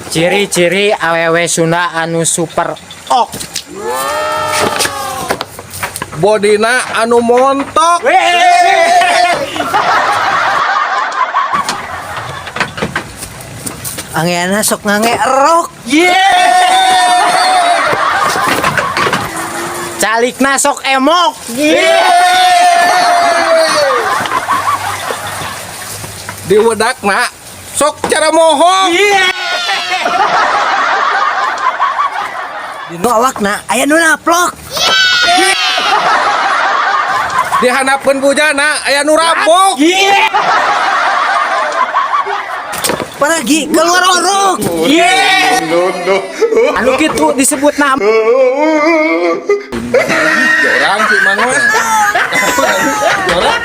Ciri-ciri awewe Sunda anu super ok. Bodina anu montok. Angeana sok ngange erok. Calikna sok emok. Di wedakna sok cara mohong. Dino awakna aya nu naplok. Di handapkeun bujana aya nu rabok. Pergi keluar orok. Anu kitu disebut nama. Jorang sih Mang. Jorang.